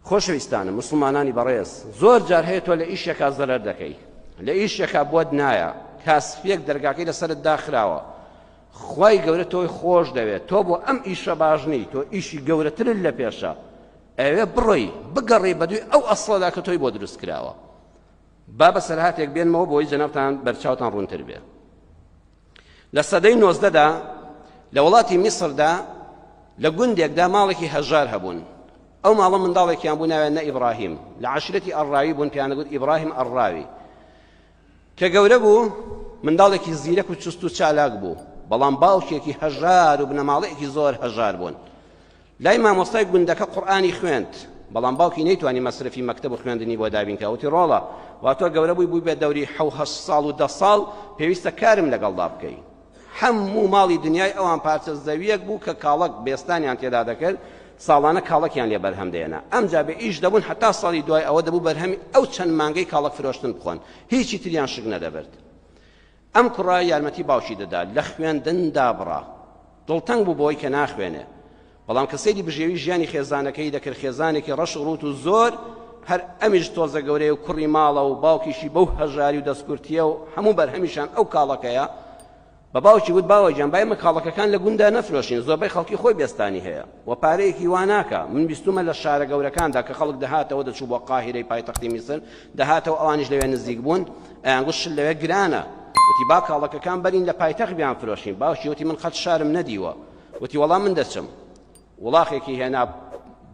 خۆشەویستانم مسلمانانی بەڕێز زۆر جار هەیە تۆ لە ئیشێکا زەرەر دەکەی لە ئیشێکا بۆت نایە کاسپێک دەرگاکەی لەسەرت داخراوە خوای گەورە تۆی خۆش دەوێت تۆ بۆ ئەم ئیشە باشنی تۆ ئیشی گەورەترت لە پێشە ئەوێ بڕۆی بگەڕێ بەدوێ ئەو ئەسڵەدا کە تۆی بۆ دروست کراوە با بەسەرهاتێک بێنمەوە بۆی جەنابتان بەرچاوتان ڕوونتر بێ لە سەدەی 19دا لە وڵاتی میسردا لە گوندێکدا ماڵێکی هەژار هەبوون ئەو ماڵە منداڵێکیان بوو ناوێن نە ئیبراهیم لە عەشیرەتی ئەڕاوی بوون پیانەگوت ئیبراهیم ئەڕاوی کە گەورە بوو منداڵێکی زیرەک و چست و چالاک بوو بەڵام باوکێکی هەژار و بنەماڵەیەکی زۆر هەژار بوون لای مامۆستای گوندەکە قورئانی خوێند بەڵام باوکی نەیتوانی مەسرفی مەکتەب و خوێندنی بۆ دابینکە وتی ڕۆڵە واتۆ گەورە بووی بێت دەوری 7 ساڵ و 10 ساڵ پێویستە کارم لەگەڵدا بکەی هەموو ماڵی دنیای ئەوان پارچە زەویەک بوو کە کاڵک بێستانیان تێدا دەکرد ساڵانە کاڵکیان لێ بەرهەم دێنا ئەمجا بە ئیش دەبوون هەتا ساڵی دوای ئەوە دەبوو بەرهەمی ئەو چەند مانگەی کاڵک فرۆشتن بخۆن هیچی تریان شک نەدەبرد ئەم کوڕای یارمەتی باوکی دەدا لە خوێندندا بڕا دڵتەنگ بوو بۆی کە ناخوێنێ بەڵام کە سەیری بژێوی ژیانی خێزانەکەی دەکرد خێزانێکی ڕەش و ڕوت و زۆر هەر ئەمیش تۆزە گەورەیە و کوڕی ماڵە و باوکیشی بەو هەژاری و دەستکورتیە و هەموو بەرهەمیشان ئەو کاڵەکەیە بە باوکی وت باوەجیان با ئێمە کاڵەکەکان لە گوندا نەفرۆشین زۆربەی خەڵکی خۆی بێستانی هەیە و پارەیەکی وا ناکە من بیستومە لە شارە گەورەکاندا کە خەڵک دەهاتەوە دەچوو بۆ قاهیرەی پایتەختی میسر دەهاتەوە ئەوانیش لەوێ نزیک بوون ئەیانگوت شل لەوێ گرانە وتی با کاڵەکەکان بەرین لە پایتەخت بیان فرۆشین باوکی وتی من خەت شارم نەدیوە وتی وەڵام من دەچم وڵاخێکی هێنا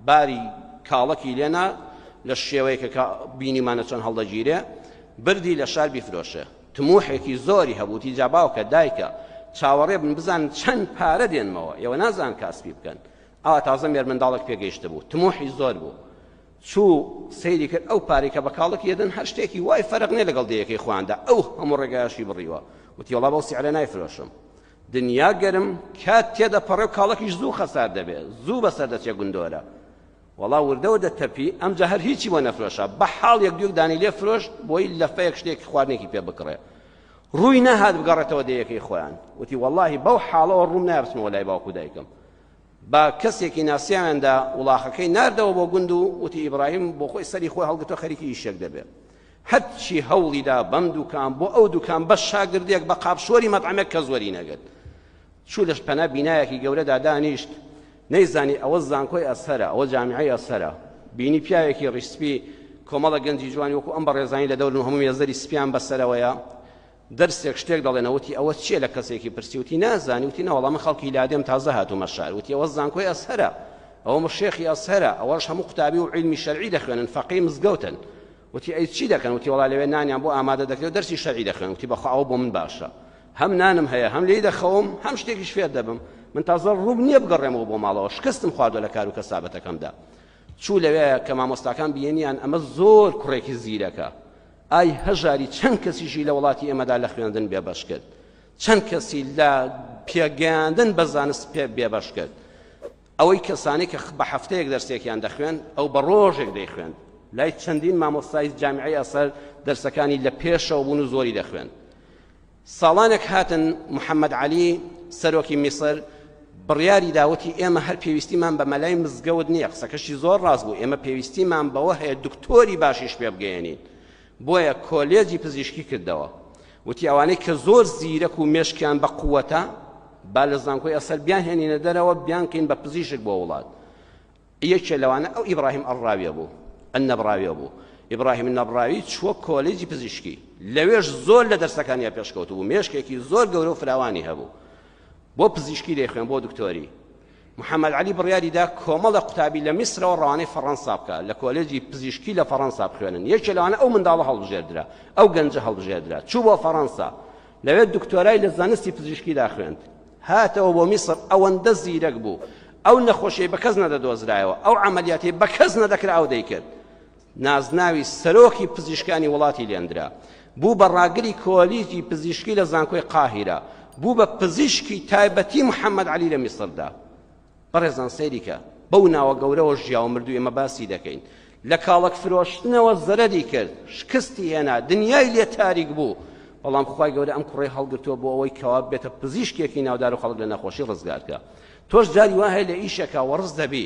باری کاڵەکی لێنا لە شێوەیە کە بینیمانە چۆن هەڵدەگیرێ بردی لە شار بیفرۆشێ تموحێکی زۆری هەبووتی جا باوکە دایکە چاوەڕێ بن بزان چەند پارە دێنمەوە ئێوە نازان کاسبی بکەن ئەوە تازە مێر منداڵێک پێگەیشتە بوو تموحی زۆر بوو چوو سەیری کرد ئەو پارەی کە بە کاڵک یەدەن هەر شتێکی وای فەرق نییە لەگەڵ دەیەکەی خواندا ئەو هەموو ڕێگایشی بڕیوە وتی وەڵا بەو سیعرە نایفرۆشم دنیا گەرم کات تێدە پەڕێ و کاڵەکیش زوو خەسار دەبێت زوو بەسەر دەچێ گوندۆرە وەڵا وردەوە دەتەپی ئەمجا هەر هیچی بۆ نەفرۆشە بە حاڵ یەک دوێک دانی لێ فرۆشت بۆی لەفەیەک شتێکی خواردنێکی پێ بکڕێ ڕووی نەهات بگەڕێتەوە دەیەکەی خۆیان وتی وەڵاهی بەو حاڵەوە ڕووم نایبچمەوە لای باوکو دایکم با کەسێکی ناسییاندا وڵاخەکەی ناردەوە بۆ گوند و وتی ئیبراهیم بۆ خۆی سەری خۆی هەڵگرتە خەریکی ئیشێک دەبێت هەرچی هەوڵیدا بەم دوکان بۆ ئەو دوکان بە شاگردێک بە قاپشۆری مەطعمێک کە زۆری نەگرت چوو لەش پەنا بینایەکی گەورەدا دانیشت نەیزانی ئەوە زانکۆی ئەسهەرە ئەوە جامیعەی ئەسهەرە بینی پیاوێکی ڕیسپی کۆمەڵە گەنجی جوانی وەکو ئەم بەڕێزانی لە دەور و هەموو مێزەری سپیان بەسەرەوەیە دەرسێک شتێک دەڵێنەوەتی ئەوە چییە لە کەسێکی پرسی وتی نازانی وتی نەوەڵام من خەڵکی لادێم تازە هاتوومە شار وتی ئەوە زانکۆی ئەسهەرە ئەوە مشێخی ئەسهەرە ئەوەش هەموو قوتابی و عیلمی شەرعی دەخوێنن فەقیه مزگەوتن وتی ئەی چی دەکەن وتی وەڵا لەوێ نانیان بۆ ئامادە دەکرێت دەرسی شەرعی دەخوێن وتی بەخوا ئەوە بۆ من باشە هەم نانم هەیە هەم لێی دەخەوم هەم شتێکیش فێر دەبم من تازە ڕووم نییە بگەڕێمەوە بۆ ماڵەوە شکستم خواردووە لە کار و کەسابەتەکەمدا چوو لەوێ کە مامۆستاکان بینیان ئەمە زۆر کوڕێکی زیرەکە ئای هەژاری چەند کەسیشی لە وڵاتی ئێمەدا لە خوێندن بێبەش کرد چەند کەسی لە پێگەیاندن بە زانست پێ بێبەش کرد ئەوەی کەسانی کە بە هەفتەیەک دەرسێکیان دەخوێن ئەو بە ڕۆژێک دەیخوێن لای چەندین مامۆستای جامیعەی ئەسەر دەرسەکانی لە پێشەوە بوون و زۆری دەخوێن ساڵانێک هاتن محەممەد عەلی سەرۆکی میسر بڕیاری داوەتی ئێمە هەر پێویستیمان بە مەلای مزگەوت نییە قسەکەشی زۆر ڕاست بوو ئێمە پێویستیمان بەوە هەیە دکتۆری باشیش پێ بگەێنین بۆیە کۆلێجی پزیشکی کردەوە وتی ئەوانەی کە زۆر زیرەک و مێشکیان بە قووەتە با لە زانکۆی ئەسەر بیان هێنینە دەرەوە بیانکەین بە پزیشک بۆ وڵات یەکێ لەوانە ئەو ئیبراهیم ئەڕاویە بوو ئەنەبڕاویە بوو ئیبراهیم نەبڕاوی چووە کۆلێجی پزیشکی لەوێش زۆر لە دەرسەکانیان پێشکەوت بوو مێشکێکی زۆر گەورە و فراوانی هەبوو بۆ پزیشکی دەیخوێن بۆ دکتۆری محەممەد عەلی بڕیاریدا کۆمەڵە قوتابی لە میسرەوە ڕەوانەی فەڕەنسا بکە لە کۆلێجی پزیشکی لە فەڕەنسا بخوێنن یەکێ لەوانە ئەو منداڵە هەڵبژێردرا ئەو گەنجە هەڵبژێردرا چوو بۆ فەڕەنسا لەوێ دکتۆرای لە زانستی پزیشکیدا خوێند هاتەوە بۆ میسر ئەوەندە زیرەک بوو ئەو نەخۆشیی بە کەس نەدەدۆزرایەوە ئەو عەمەلیاتی بە کەس نەدەکرا ئەو دەیکرد نازناوی سەرۆکی پزیشکانی وڵاتی لێندرا بوو بە ڕاگری کۆلیجی پزیشکی لە زانکۆی قاهیرە بوو بە پزیشکی تایبەتی محەممەد عەلی لە میسردا بەڕێزان سەیریکە بەو ناوە گەورەوە ژیا و مردوو ئێمە باسی دەکەین لە کاڵک فرۆشتنەوە زەرەری کرد شکستی هێنا دنیای لێ تاریک بوو بەڵام خوای گەورە ئەم کوڕەی هەڵگرتووە بۆ ئەوەی کەوا بێتە پزیشکێکی ناودار و خەڵک لە نەخۆشی ڕزگارکە تۆش جاری وا هەیە لە ئیشێکا وەڕز دەبی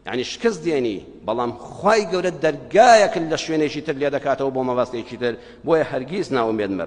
یعنی شکست دێنی بەڵام خوای گەورە دەرگایەکن لە شوێنێکی تر لێ دەکاتەوە بۆ مەبەستێکی تر بۆیە هەرگیز ناومێد مەبە